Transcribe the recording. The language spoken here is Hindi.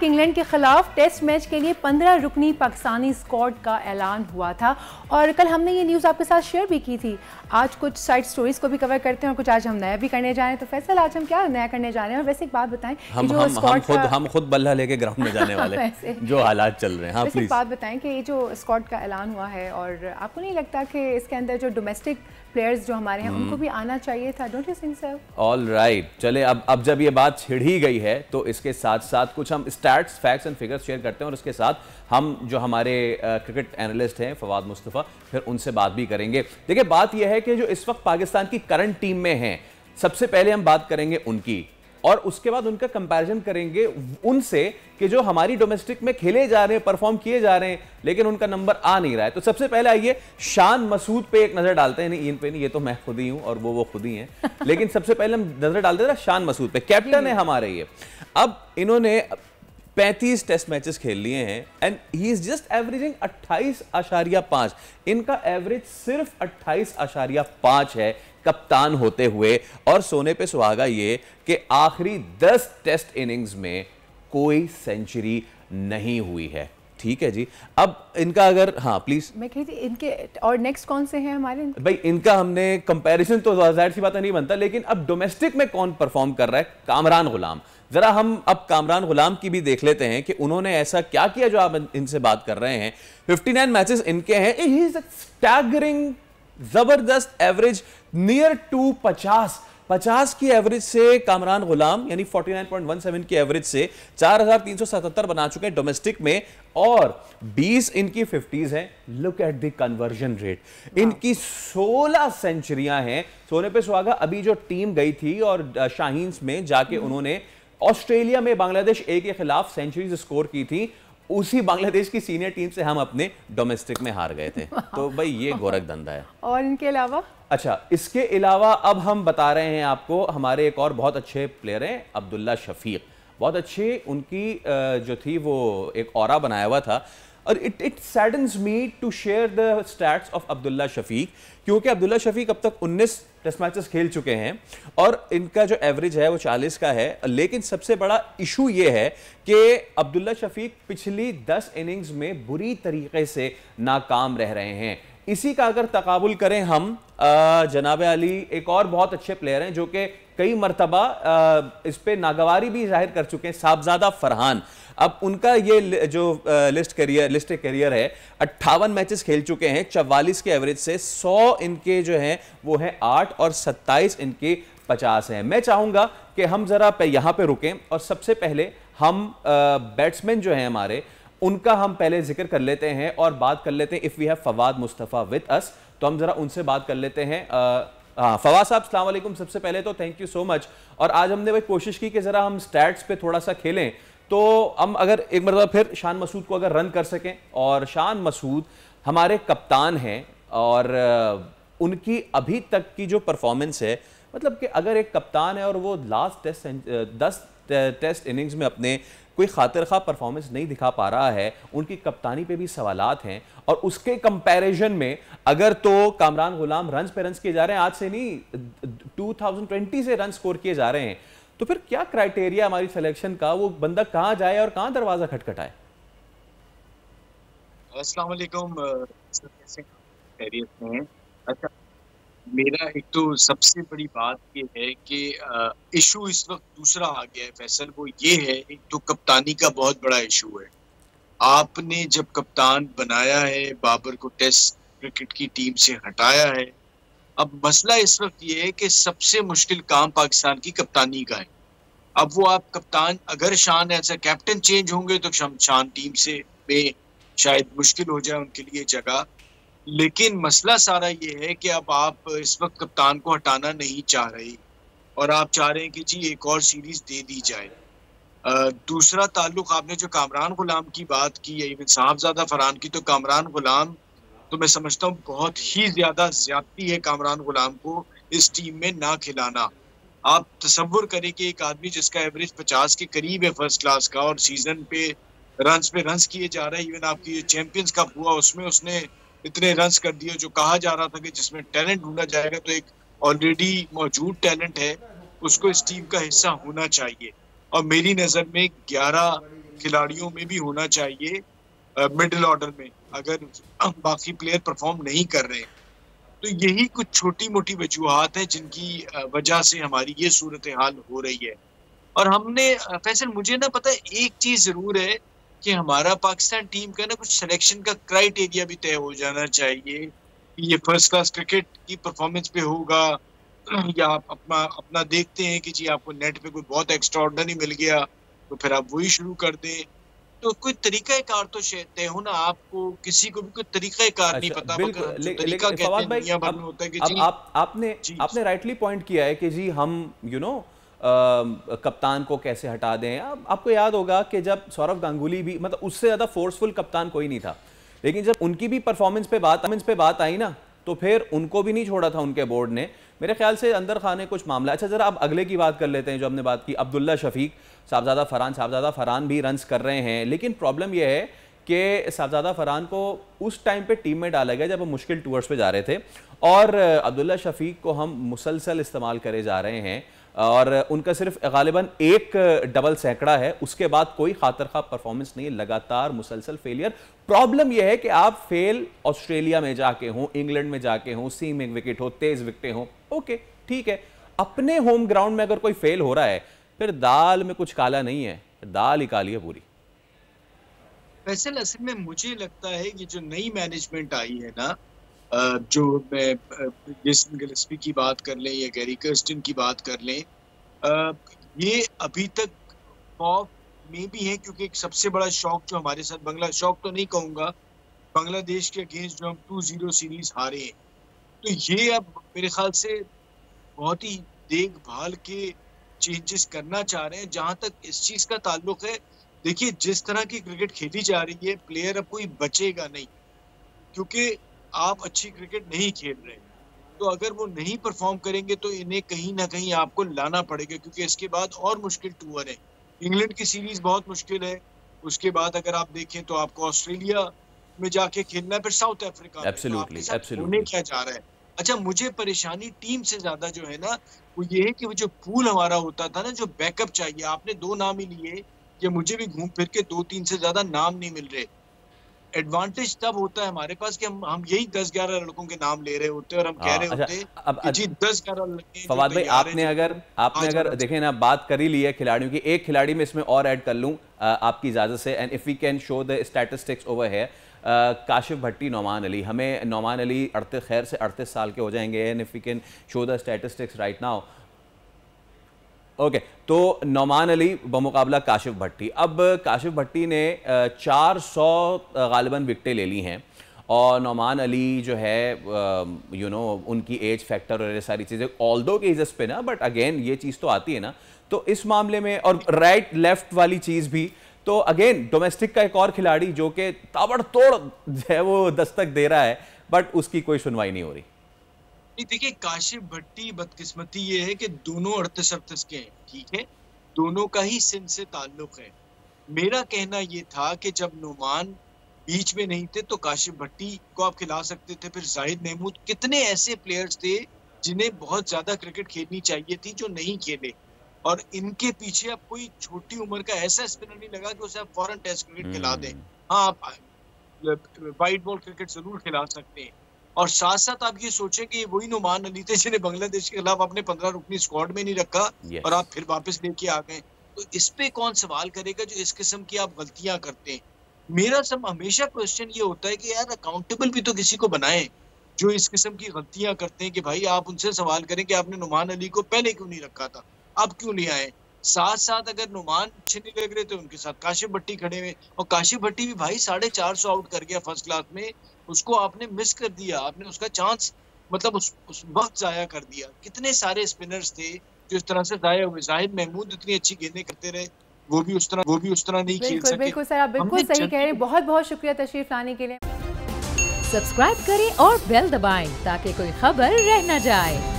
कि इंग्लैंड के खिलाफ टेस्ट मैच के लिए 15 रुकनी पाकिस्तानी स्क्वाड का ऐलान हुआ था और कल हमने ये न्यूज़ आपके साथ शेयर भी की थी। आज कुछ साइड स्टोरीज को भी कवर करते हैं और कुछ आज हम नया भी करने जा रहे हैं। तो फैसल, आज हम क्या नया करने जा रहे हैं? और वैसे एक बात बताएं, हम खुद बल्ला लेके ग्राउंड में जाने वाले हैं जो हालात चल रहे हैं। हाँ, प्लीज बात बताएं कि ये जो स्क्वाड का ऐलान हुआ है, और आपको नहीं लगता कि इसके अंदर जो डोमेस्टिक प्लेयर्स जो हमारे हैं उनको भी आना चाहिए था? Don't you think sir? All right, चले अब जब ये बात छिड़ ही गई है तो इसके साथ साथ कुछ हम stats, facts and figures share करते हैं और उसके साथ हम जो हमारे क्रिकेट एनालिस्ट हैं फवाद मुस्तफ़ा, फिर उनसे बात भी करेंगे। देखिए, बात यह है कि जो इस वक्त पाकिस्तान की करंट टीम में हैं, सबसे पहले हम बात करेंगे उनकी और उसके बाद उनका कंपैरिजन करेंगे उनसे कि जो हमारी डोमेस्टिक में खेले जा रहे हैं, परफॉर्म किए जा रहे हैं, लेकिन उनका नंबर आ नहीं रहा है। तो सबसे पहले आइए शान मसूद पे एक नजर डालते हैं। नहीं, इन पे नहीं, ये तो मैं खुद ही हूं और वो खुद ही हैं। लेकिन सबसे पहले हम नजर डालते हैं शान मसूद पे। कैप्टन है हमारे ये। अब इन्होंने 35 टेस्ट मैचेस खेल लिए हैं and he is just averaging 28.5। इनका एवरेज सिर्फ 28.5 है कप्तान होते हुए। और सोने पे सुहागा ये कि आखिरी 10 टेस्ट इनिंग्स में कोई सेंचुरी नहीं हुई है। ठीक है जी। अब इनका अगर, हाँ प्लीज, मैं कही थी इनके और नेक्स्ट कौन से हैं हमारे? भाई इनका हमने कंपैरिजन तो जाहिर सी बात नहीं बनता, लेकिन अब डोमेस्टिक में कौन परफॉर्म कर रहा है? कामरान गुलाम। जरा हम अब कामरान गुलाम की भी देख लेते हैं कि उन्होंने ऐसा क्या किया जो आप इनसे बात कर रहे हैं। 59 मैचेस इनके हैं। ही इज स्टैगरिंग, जबरदस्त एवरेज, नियर टू 50 की एवरेज से कामरान गुलाम यानी 49.17 की एवरेज से 4377 बना चुके हैं डोमेस्टिक में और 20 इनकी 50s हैं। Look at the conversion rate. इनकी 16 सेंचुरियां हैं। सोने पे सुहागा, अभी जो टीम गई थी और शाहीन्स में जाके उन्होंने ऑस्ट्रेलिया में बांग्लादेश ए के खिलाफ सेंचुरीज स्कोर की थी। उसी बांग्लादेश की सीनियर टीम से हम अपने डोमेस्टिक में हार गए थे। तो भाई ये गोरख धंधा है। और इनके अलावा, अच्छा, इसके अलावा अब हम बता रहे हैं आपको, हमारे एक और बहुत अच्छे प्लेयर हैं अब्दुल्ला शफीक। बहुत अच्छी उनकी जो थी वो एक ऑरा बनाया हुआ था। और it saddens me to share the stats of Abdullah Shafique, क्योंकि अब्दुल्ला शफीक अब तक 19 टेस्ट मैचेस खेल चुके हैं और इनका जो एवरेज है वो 40 का है। लेकिन सबसे बड़ा इशू ये है कि अब्दुल्ला शफीक पिछली 10 इनिंग्स में बुरी तरीके से नाकाम रह रहे हैं। इसी का अगर तकाबुल करें हम, जनाब अली एक और बहुत अच्छे प्लेयर हैं जो कि कई मरतबा इस पे नागवारी भी जाहिर कर चुके हैं, साहबजादा फरहान। अब उनका ये जो लिस्ट करियर है, 58 मैचेस खेल चुके हैं, 44 के एवरेज से 100 इनके जो हैं वो हैं 8 और 27 इनके 50 हैं। मैं चाहूंगा कि हम जरा यहां पे रुकें और सबसे पहले हम बैट्समैन जो हैं हमारे, उनका हम पहले जिक्र कर लेते हैं और बात कर लेते हैं। If we have Fawad Mustafa with us, तो हम जरा उनसे बात कर लेते हैं। फवाद साहब, अस्सलाम वालेकुम। सबसे पहले तो थैंक यू सो मच। और आज हमने वही कोशिश की कि जरा हम स्टैट्स पे थोड़ा सा खेलें, तो हम अगर एक मरतबा फिर शान मसूद को अगर रन कर सकें। और शान मसूद हमारे कप्तान हैं और उनकी अभी तक की जो परफॉर्मेंस है, मतलब कि अगर एक कप्तान है और वो लास्ट 10 टेस्ट इनिंग्स में अपने कोई खातिर खा परफॉर्मेंस नहीं दिखा पा रहा है, उनकी कप्तानी पे भी सवालात हैं। और उसके कंपैरिजन में अगर तो कामरान गुलाम रन्स पे रन्स किए जा रहे हैं, आज से नहीं 2020 से रन स्कोर किए जा रहे हैं, तो फिर क्या क्राइटेरिया हमारी सिलेक्शन का? वो बंदा कहां जाए और कहां दरवाजा खटखटाए? अस्सलाम वालेकुम। अच्छा, मेरा एक तो सबसे बड़ी बात ये है कि इशू इस वक्त दूसरा आ गया है फैसल। वो ये है, एक तो कप्तानी का बहुत बड़ा इशू है। आपने जब कप्तान बनाया है, बाबर को टेस्ट क्रिकेट की टीम से हटाया है, अब मसला इस वक्त ये है कि सबसे मुश्किल काम पाकिस्तान की कप्तानी का है। अब वो आप कप्तान, अगर शान एज अ कैप्टन चेंज होंगे तो शान टीम से में शायद मुश्किल हो जाए उनके लिए जगह। लेकिन मसला सारा ये है कि अब आप इस वक्त कप्तान को हटाना नहीं चाह रहे और आप चाह रहे हैं कि जी एक और सीरीज दे दी जाए। दूसरा ताल्लुक, आपने जो कामरान गुलाम की बात की है, इवन साहबजादा फरहान की, तो कामरान गुलाम तो मैं समझता हूँ बहुत ही ज्यादा ज्यादती है कामरान गुलाम को इस टीम में ना खिलाना। आप तसव्वुर करें कि एक आदमी जिसका एवरेज 50 के करीब है फर्स्ट क्लास का और सीजन पे रन्स किए जा रहे हैं। इवन आपकी चैंपियंस कप हुआ उसमें उसने इतने रन्स कर दिए, जो कहा जा रहा था कि जिसमें टैलेंट ढूंढा जाएगा, तो एक ऑलरेडी मौजूद टैलेंट है, उसको इस टीम का हिस्सा होना चाहिए। और मेरी नज़र में 11 खिलाड़ियों में भी होना चाहिए मिडिल ऑर्डर में, अगर बाकी प्लेयर परफॉर्म नहीं कर रहे। तो यही कुछ छोटी मोटी वजूहात है जिनकी वजह से हमारी ये सूरत हाल हो रही है। और हमने फैसल, मुझे ना पता है एक चीज जरूर है कि हमारा पाकिस्तान टीम का ना कुछ सिलेक्शन का क्राइटेरिया भी तय हो जाना चाहिए कि ये फर्स्ट क्लास क्रिकेट की परफॉर्मेंस पे होगा या आप अपना देखते हैं कि जी आपको नेट पे कोई बहुत एक्स्ट्राऑर्डिनरी मिल गया तो फिर आप वही शुरू कर दें। तो कोई तरीका कार तो तय हो ना, आपको किसी को भी कोई तरीका कार नहीं पता। लेकिन फवाद भाई, आपने राइटली पॉइंट किया है कि जी हम कप्तान को कैसे हटा दें। आपको याद होगा कि जब सौरव गांगुली भी, मतलब उससे ज़्यादा फोर्सफुल कप्तान कोई नहीं था, लेकिन जब उनकी भी परफॉर्मेंस पे बात आई ना, तो फिर उनको भी नहीं छोड़ा था उनके बोर्ड ने। मेरे ख्याल से अंदर खाने कुछ मामला। अच्छा, ज़रा अब अगले की बात कर लेते हैं जो हमने बात की, अब्दुल्ला शफीक, साहबजादा फरहान भी रन्स कर रहे हैं, लेकिन प्रॉब्लम यह है कि साहबजादा फरहान को उस टाइम पे टीम में डाला गया जब वो मुश्किल टूर्स पे जा रहे थे, और अब्दुल्ला शफीक को हम मुसलसल इस्तेमाल करे जा रहे हैं, और उनका सिर्फ गालिबन एक डबल सैकड़ा है, उसके बाद कोई खातर खा परफॉर्मेंस नहीं है, लगातार मुसलसल फेलियर। प्रॉब्लम यह है कि आप फेल ऑस्ट्रेलिया में जाके हो, इंग्लैंड में जाके हो, सीमिंग विकेट हो, तेज विकेटें हो, ओके ठीक है, अपने होम ग्राउंड में अगर कोई फेल हो रहा है फिर दाल में कुछ काला नहीं है, दाल ही काली है पूरी। वैसे असल में मुझे लगता है कि जो नई मैनेजमेंट आई है ना, जो जेसन गिलेस्पी की बात कर लें या गैरी कर्स्टन की बात कर लें, ये अभी तक खौफ में भी है, क्योंकि एक सबसे बड़ा शौक जो हमारे साथ शौक तो नहीं कहूँगा, बांग्लादेश के अगेंस्ट जो हम 2-0 सीरीज हारे हैं, तो ये अब मेरे ख्याल से बहुत ही देखभाल के चेंजेस करना चाह रहे हैं। जहां तक इस चीज का ताल्लुक है, देखिए जिस तरह की क्रिकेट खेली जा रही है, प्लेयर अब कोई बचेगा नहीं, क्योंकि आप अच्छी क्रिकेट नहीं खेल रहे। तो अगर वो नहीं परफॉर्म करेंगे तो इन्हें कहीं ना कहीं आपको लाना पड़ेगा, क्योंकि इसके बाद और मुश्किल टूर है। इंग्लैंड की सीरीज बहुत मुश्किल है, उसके बाद अगर आप देखें तो आपको ऑस्ट्रेलिया में जाके खेलना है, फिर साउथ अफ्रीका। एब्सोल्युटली क्या चाह रहा है। अच्छा, मुझे परेशानी टीम से ज्यादा जो है ना, वो ये है कि वो जो पूल हमारा होता था ना, जो बैकअप चाहिए, आपने 2 नाम ही लिए, ये मुझे भी घूम फिर के 2-3 से ज्यादा नाम नहीं मिल रहे। एडवांटेज तब होता है हमारे पास कि हम यही 10-11 लड़कों के नाम ले रहे होते और हम कह रहे होते कि जी 10-11 लड़के। फवाद भाई, आपने अगर देखें ना, बात कर ही ली है खिलाड़ियों की, एक खिलाड़ी में इसमें और ऐड कर लूं आपकी इजाजत से, and if we can show the statistics over here, Kashif Bhatti, Nauman Ali. हमें नौमान अली 38 साल के हो जाएंगे, and if we can show the statistics right now, okay, तो नौमान अली बमुकाबला काशिफ भट्टी। अब काशिफ भट्टी ने 400 गालिबन विकेटें ले ली हैं, और नौमान अली जो है उनकी एज फैक्टर और ये सारी चीज़ें, ऑल्दो के एजेस पे ना, बट अगेन ये चीज़ तो आती है ना, तो इस मामले में, और राइट लेफ्ट वाली चीज़ भी, तो अगेन डोमेस्टिक का एक और खिलाड़ी जो कि ताबड़तोड़ है वो दस्तक दे रहा है, बट उसकी कोई सुनवाई नहीं हो रही। देखिए, काशिफ भट्टी बदकिस्मती ये है कि दोनों 38 के हैं, ठीक है, दोनों का ही सिंध से ताल्लुक है। मेरा कहना ये था कि जब नुमान बीच में नहीं थे तो काशिफ भट्टी को आप खिला सकते थे, फिर जाहिद महमूद, कितने ऐसे प्लेयर्स थे जिन्हें बहुत ज्यादा क्रिकेट खेलनी चाहिए थी जो नहीं खेले, और इनके पीछे अब कोई छोटी उम्र का ऐसा स्पिनर नहीं लगा कि उसे आप फौरन टेस्ट क्रिकेट खिला दें। हाँ, आप वाइट बॉल क्रिकेट जरूर खिला सकते हैं, और साथ साथ आप ये सोचें कि वही नुमान अली थे जिन्हें बांग्लादेश के खिलाफ आपने 15 रुकनी स्क्वाड में नहीं रखा, और आप फिर वापस लेके आ गए। तो इस पे कौन सवाल करेगा जो इस किस्म की आप गलतियां करते हैं। मेरा सब हमेशा क्वेश्चन ये होता है कि यार अकाउंटेबल भी तो किसी को बनाएं जो इस किस्म की गलतियां करते हैं, कि भाई आप उनसे सवाल करें कि आपने नुमान अली को पहले क्यों नहीं रखा था, अब क्यों नहीं आए। साथ साथ अगर नुमान अच्छे नहीं लग रहे तो उनके साथ काशिफ भट्टी खड़े हुए, और काशिफ भट्टी भी भाई 450 आउट कर गया फर्स्ट क्लास में, उसको आपने मिस कर दिया, आपने उसका चांस मतलब उस वक्त जाया कर दिया। कितने सारे स्पिनर्स थे जो इस तरह से जाया हुए। जाहिद महमूद इतनी अच्छी गेंदें करते रहे, वो भी उस तरह नहीं खेल सके। बिल्कुल सर, आप बिल्कुल सही कह रहे हैं। बहुत बहुत शुक्रिया तशरीफ लाने के लिए। सब्सक्राइब करें और बेल दबाएं ताकि कोई खबर रह न जाए।